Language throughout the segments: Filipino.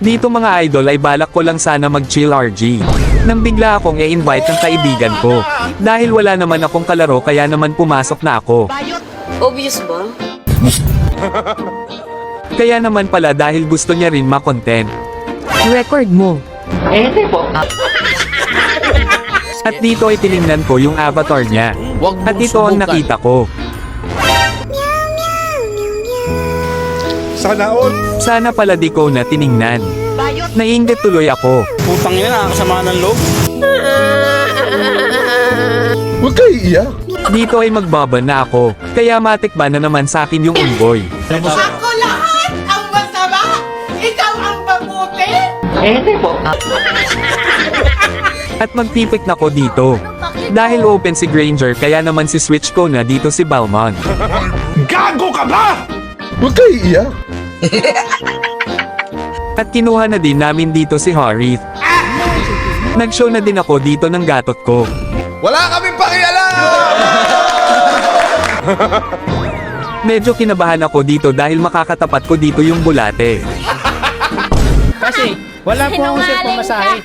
Dito mga idol ay balak ko lang sana mag-chill RG. Nang bigla akong i-invite ng kaibigan ko. Dahil wala naman akong kalaro kaya naman pumasok na ako. Obvious ba? Kaya naman pala dahil gusto niya rin ma-content. Record mo. At dito ay tiningnan ko yung avatar niya. At ito ang nakita ko. Sana all. Sana pala di ko na tiningnan. Naiinggit tuloy ako. Putang ina, nakakasama ng loob. Huwag kayo iiyak. Dito ay magbaba na ako. Kaya matikba na naman sa akin yung unggoy. Ako lahat ang masama! Ikaw ang mabuti! At magpipik na ko dito. Dahil open si Granger kaya naman si switch ko na dito si Balmond. Gago ka ba? Huwag kayo iiyak. At kinuha na din namin dito si Harith. Nag-show na din ako dito ng gatot ko. Wala kaming pakialam! Medyo kinabahan ako dito dahil makakatapat ko dito yung bulate. Kasi, wala po akong set pamasahe.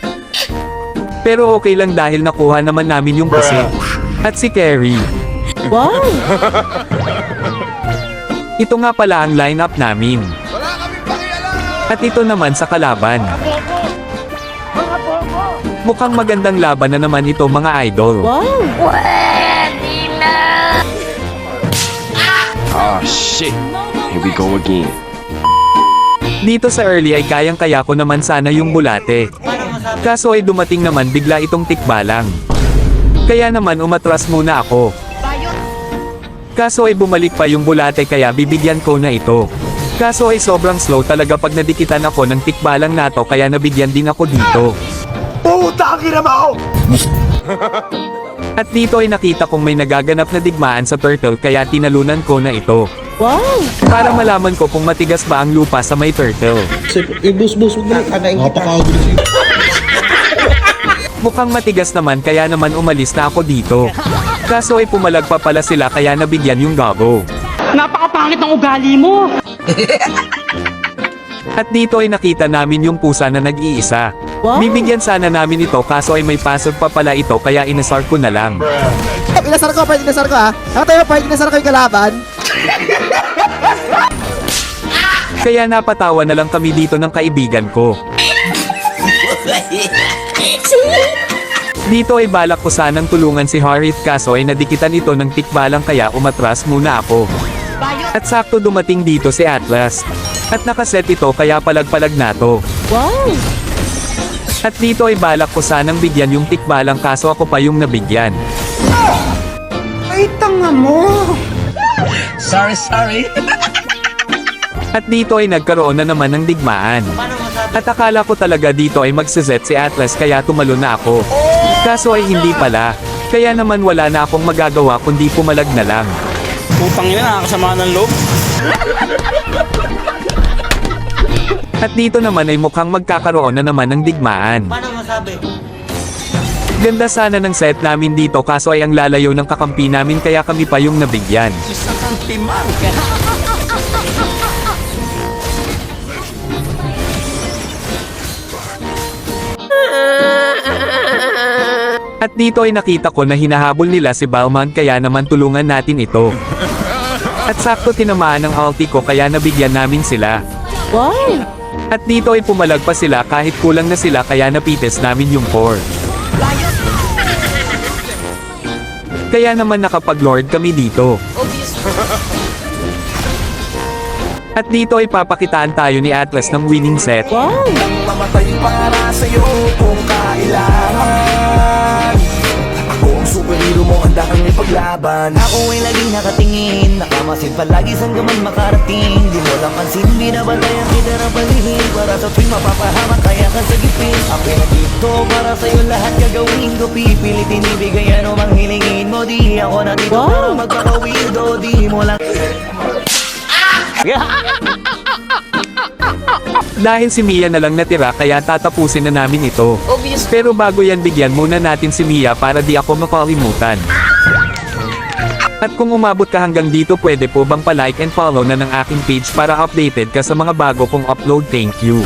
Pero okay lang dahil nakuha naman namin yung pusit. At si Carrie. Wow! Ito nga pala ang lineup namin. Wala kaming pakialam! At ito naman sa kalaban. Mukhang magandang laban na naman ito mga idol. Wow! Ah, shit. Here we go again. Dito sa early ay kayang-kaya ko naman sana yung bulate. Kaso ay dumating naman bigla itong tikbalang. Kaya naman umatras muna ako. Kaso ay bumalik pa yung bulate kaya bibigyan ko na ito. Kaso ay sobrang slow talaga pag nadikitan ako ng tikbalang nato kaya nabigyan din ako dito. Puta ka mo! At dito ay nakita kong may nagaganap na digmaan sa turtle kaya tinalunan ko na ito. Wow! Para malaman ko kung matigas ba ang lupa sa may turtle. Bus-bus, huwag mo kanain kita. Mukhang matigas naman kaya naman umalis na ako dito. Kaso ay pumalag pa pala sila kaya nabigyan yung gago. Napakapangit ng ugali mo! At dito ay nakita namin yung pusa na nag-iisa. Wow! Bibigyan sana namin ito kaso ay may password pa pala ito kaya inasar ko na lang. Inasar ko ha. Nakatayo pa, inasar ko yung kalaban. Kaya napatawa na lang kami dito ng kaibigan ko. Dito ay balak ko sanang tulungan si Harith kaso ay nadikitan ito ng tikbalang kaya umatras muna ako. At sakto dumating dito si Atlas. At nakaset ito kaya palag-palag na to. Wow! At dito ay balak ko sanang bigyan yung tikbalang kaso ako pa yung nabigyan. Ay, tanga mo! Sorry. At dito ay nagkaroon na naman ng digmaan. At akala ko talaga dito ay magsiset si Atlas kaya tumalo na ako. Kaso ay hindi pala. Kaya naman wala na akong magagawa kundi pumalag na lang. Putang ina, nakakasama ng loob. At dito naman ay mukhang magkakaroon na naman ng digmaan. Paano masabi? Ganda sana ng set namin dito kaso ay ang lalayo ng kakampi namin kaya kami pa yung nabigyan. At dito ay nakita ko na hinahabol nila si Balmond kaya naman tulungan natin ito. At sakto tinamaan ng ulti ko kaya nabigyan namin sila. Wow! At dito ay pumalag pa sila kahit kulang na sila kaya napites namin yung 4. Kaya naman nakapag-lord kami dito. Obvious ba? At dito ay papakitaan tayo ni Atlas ng winning set. Wow! Mamatay para sa'yo kung kailangan. Ako ang superhero mo, handa kang ipaglaban. Ako ay laging nakatingin, nakamasid palagi saan ka man makarating. Di mo lang pansin, binabantayan kita na palihim. Para sa tuwing mapapahamak, kaya ka sa gipin. Ako na dito, para sa'yo lahat gagawin ko. Pipilitin ibigay ano mang hilingin mo. Di ako na dito Wow! para magkakawildo. Di mo lang Dahil si Mia na lang natira kaya tatapusin na namin ito. Obvious. Pero bago yan bigyan muna natin si Mia para di ako makalimutan. At kung umabot ka hanggang dito pwede po bang pa-like and follow na ng aking page para updated ka sa mga bago kong upload. Thank you.